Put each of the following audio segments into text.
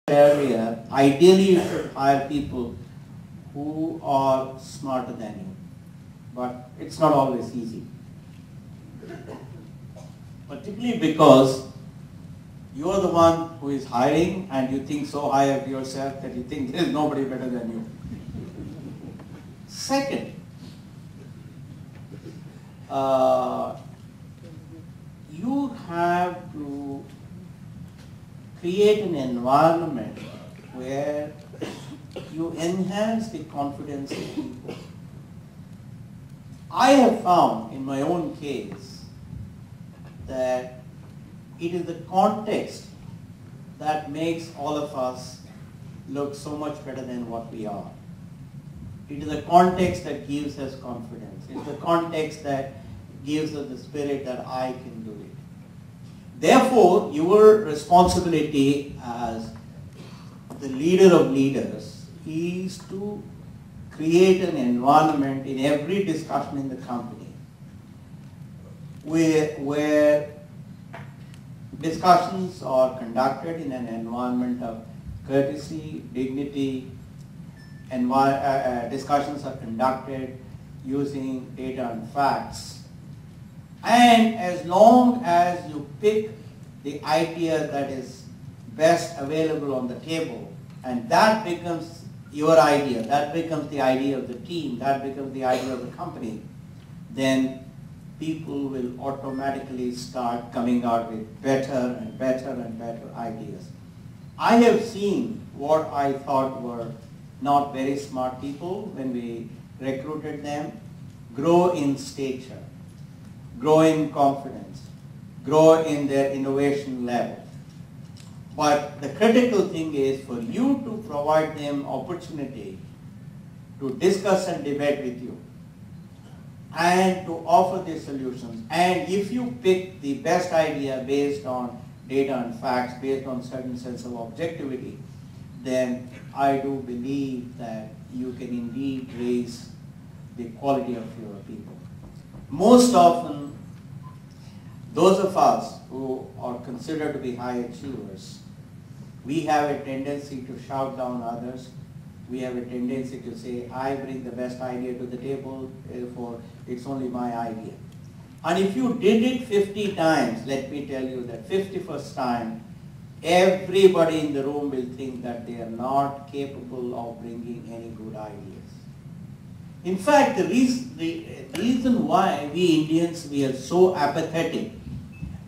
area, ideally you should hire people who are smarter than you, but it's not always easy. Particularly because you are the one who is hiring and you think so high of yourself that you think there is nobody better than you. Second, you have to create an environment where you enhance the confidence of people. I have found in my own case that it is the context that makes all of us look so much better than what we are. It is the context that gives us confidence. It's the context that gives us the spirit that I can do it. Therefore, your responsibility as the leader of leaders is to create an environment in every discussion in the company where discussions are conducted in an environment of courtesy, dignity, discussions are conducted using data and facts. And as long as you pick the idea that is best available on the table, and that becomes your idea, that becomes the idea of the team, that becomes the idea of the company, then people will automatically start coming out with better and better and better ideas. I have seen what I thought were not very smart people when we recruited them grow in stature, grow in confidence, grow in their innovation level. But the critical thing is for you to provide them opportunity to discuss and debate with you and to offer the solutions. And if you pick the best idea based on data and facts, based on certain sense of objectivity, then I do believe that you can indeed raise the quality of your people. Most often, those of us who are considered to be high achievers, we have a tendency to shout down others. We have a tendency to say, I bring the best idea to the table, therefore it's only my idea. And if you did it 50 times, let me tell you that 51st time, everybody in the room will think that they are not capable of bringing any good ideas. In fact, the reason why we Indians, we are so apathetic,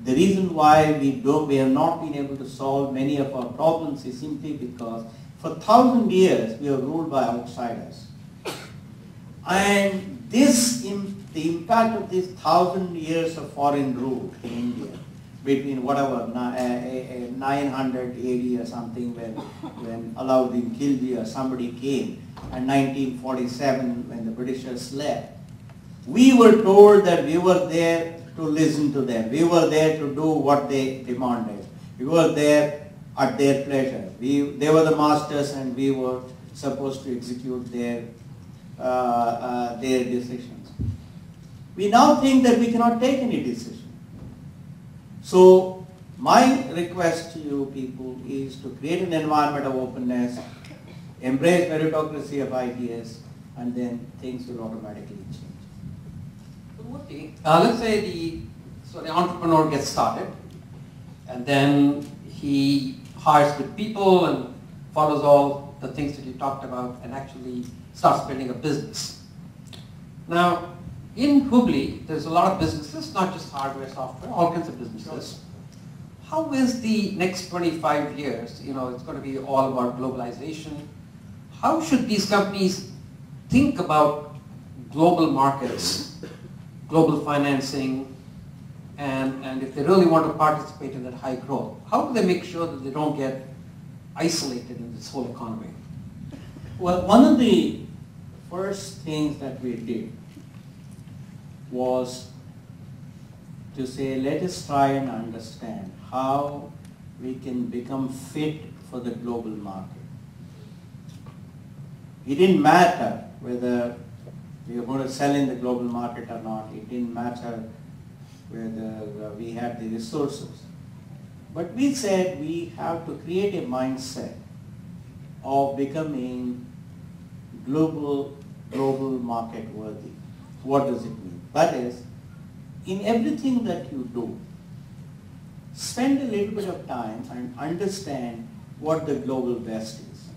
the reason why we have not been able to solve many of our problems is simply because for 1,000 years we are ruled by outsiders. And the impact of this 1,000 years of foreign rule in India, between whatever, 900 AD or something when Alauddin Khilji or somebody came, and 1947 when the Britishers left, we were told that we were there to listen to them. We were there to do what they demanded. We were there at their pleasure. They were the masters and we were supposed to execute their decisions. We now think that we cannot take any decision. So my request to you people is to create an environment of openness, embrace meritocracy of ideas, and then things will automatically change. Let's say the entrepreneur gets started and then he hires good people and follows all the things that you talked about and actually starts building a business. Now, in Hubli, there's a lot of businesses, not just hardware, software, all kinds of businesses. How is the next 25 years, it's going to be all about globalization. How should these companies think about global markets, global financing, and if they really want to participate in that high growth, how do they make sure that they don't get isolated in this whole economy? Well, one of the first things that we did was to say, let us try and understand how we can become fit for the global market. It didn't matter whether we were going to sell in the global market or not. It didn't matter whether we had the resources. But we said we have to create a mindset of becoming global market worthy. What does it mean? That is, in everything that you do, spend a little bit of time and understand what the global best is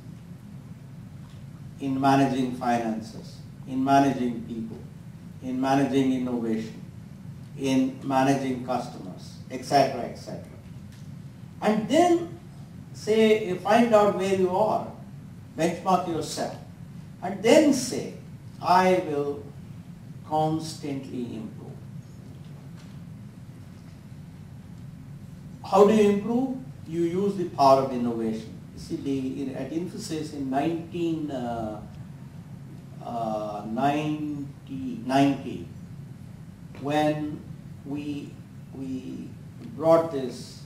in managing finances, in managing people, in managing innovation, in managing customers, etc., etc. And then say, find out where you are, benchmark yourself, and then say, I will constantly improve. How do you improve? You use the power of innovation. You see, at Infosys in 1990, when we brought this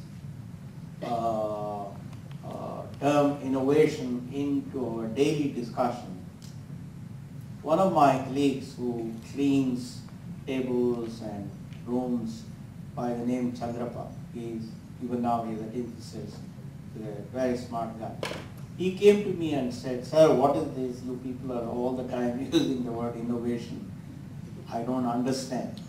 term innovation into our daily discussion, one of my colleagues who cleans tables and rooms by the name Chandrapa, even now he's at Infosys, he's a very smart guy. He came to me and said, sir, what is this? You people are all the time using the word innovation. I don't understand.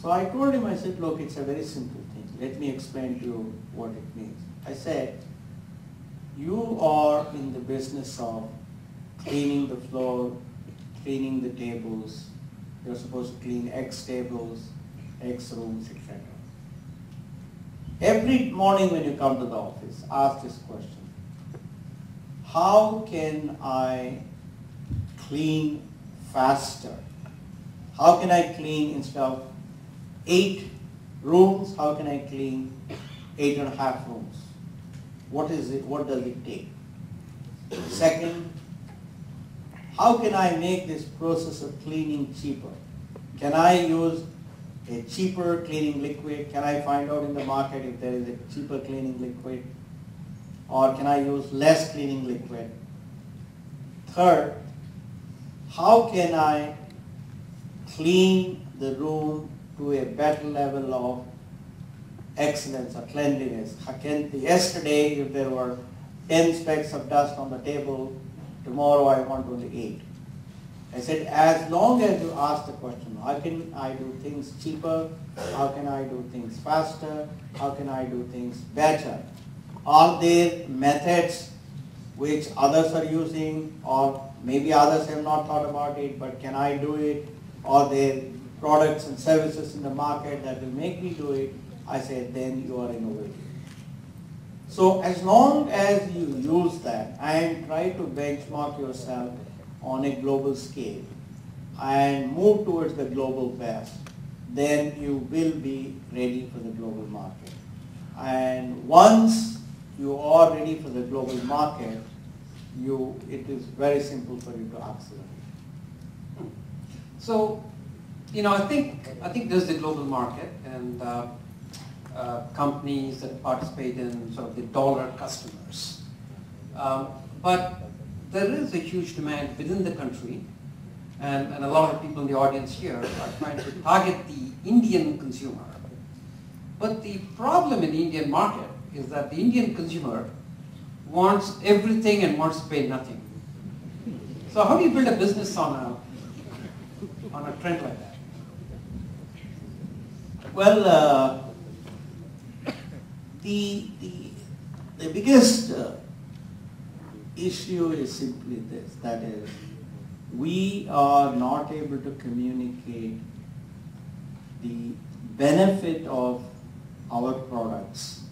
So I told him, I said, look, it's a very simple thing. Let me explain to you what it means. I said, you are in the business of cleaning the floor, cleaning the tables. You're supposed to clean X tables, X rooms, etc. Every morning when you come to the office, ask this question: how can I clean faster? How can I clean instead of 8 rooms, how can I clean 8.5 rooms? What is it? What does it take? Second, how can I make this process of cleaning cheaper? Can I use a cheaper cleaning liquid? Can I find out in the market if there is a cheaper cleaning liquid? Or can I use less cleaning liquid? Third, how can I clean the room to a better level of excellence or cleanliness? Yesterday, if there were 10 specks of dust on the table, tomorrow I want only 8. I said, as long as you ask the question, how can I do things cheaper? How can I do things faster? How can I do things better? Are there methods which others are using, or maybe others have not thought about it, but can I do it? Are there products and services in the market that will make me do it? I said, then you are innovative. So as long as you use that and try to benchmark yourself on a global scale and move towards the global best, then you will be ready for the global market. And once you are ready for the global market, it is very simple for you to accelerate. So, I think there's the global market, and companies that participate in sort of the dollar customers. But there is a huge demand within the country, and a lot of people in the audience here are trying to target the Indian consumer. But the problem in the Indian market is that the Indian consumer wants everything and wants to pay nothing. So how do you build a business on a trend like that? Well, the biggest issue is simply this, that is, we are not able to communicate the benefit of our products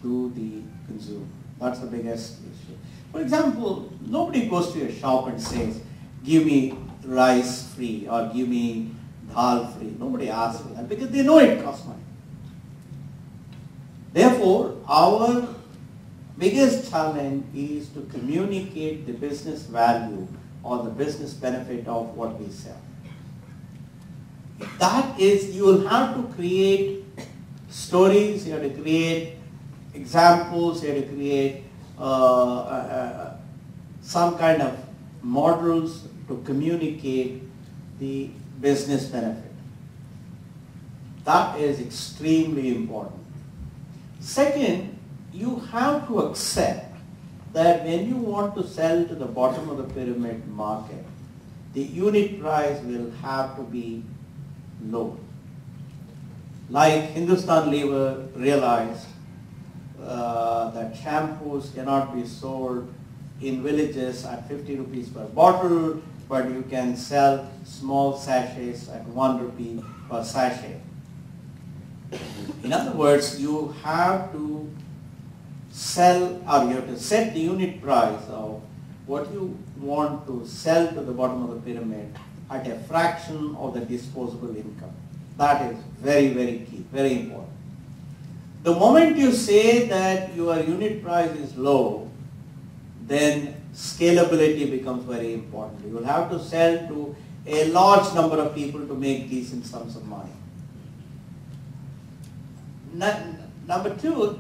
to the consumer. That's the biggest issue. For example, nobody goes to a shop and says, give me rice free or give me dal free. Nobody asks for that because they know it costs money. Therefore, our biggest challenge is to communicate the business value or the business benefit of what we sell. That is, you will have to create stories, you have to create examples, you have to create some kind of models to communicate the business benefit. That is extremely important. Second, you have to accept that when you want to sell to the bottom of the pyramid market, the unit price will have to be low. Like Hindustan Lever realized that shampoos cannot be sold in villages at 50 rupees per bottle, but you can sell small sachets at 1 rupee per sachet. In other words, you have to sell, or you have to set the unit price of what you want to sell to the bottom of the pyramid at a fraction of the disposable income. That is very, very key, very important. The moment you say that your unit price is low, then scalability becomes very important. You will have to sell to a large number of people to make decent sums of money. Number two,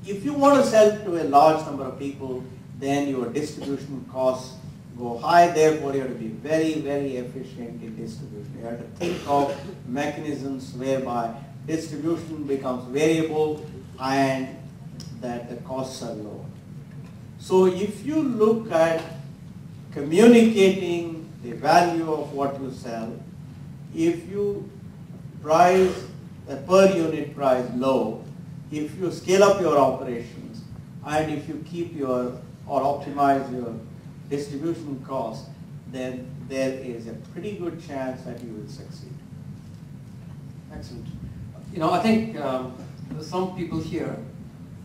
if you want to sell to a large number of people, then your distribution costs go high. Therefore, you have to be very, very efficient in distribution. You have to think of mechanisms whereby distribution becomes variable and that the costs are low. So if you look at communicating the value of what you sell, if you price the per unit price low, if you scale up your operations, and if you keep your or optimize your distribution costs, then there is a pretty good chance that you will succeed. Excellent. You know, I think some people here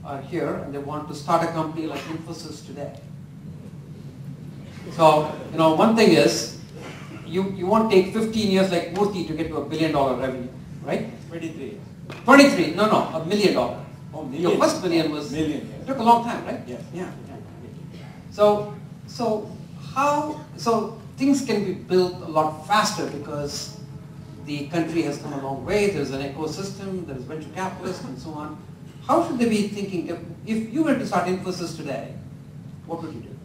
are here and they want to start a company like Infosys today. So, you know, one thing is, you won't take 15 years like Murthy to get to $1 billion revenue, right? 23. 23, no, $1 million. Oh, million. Your first billion was, million, yes. It took a long time, right? Yes. Yeah. So things can be built a lot faster because the country has come a long way, there's an ecosystem, there's venture capitalists and so on. How should they be thinking, if you were to start Infosys today, what would you do?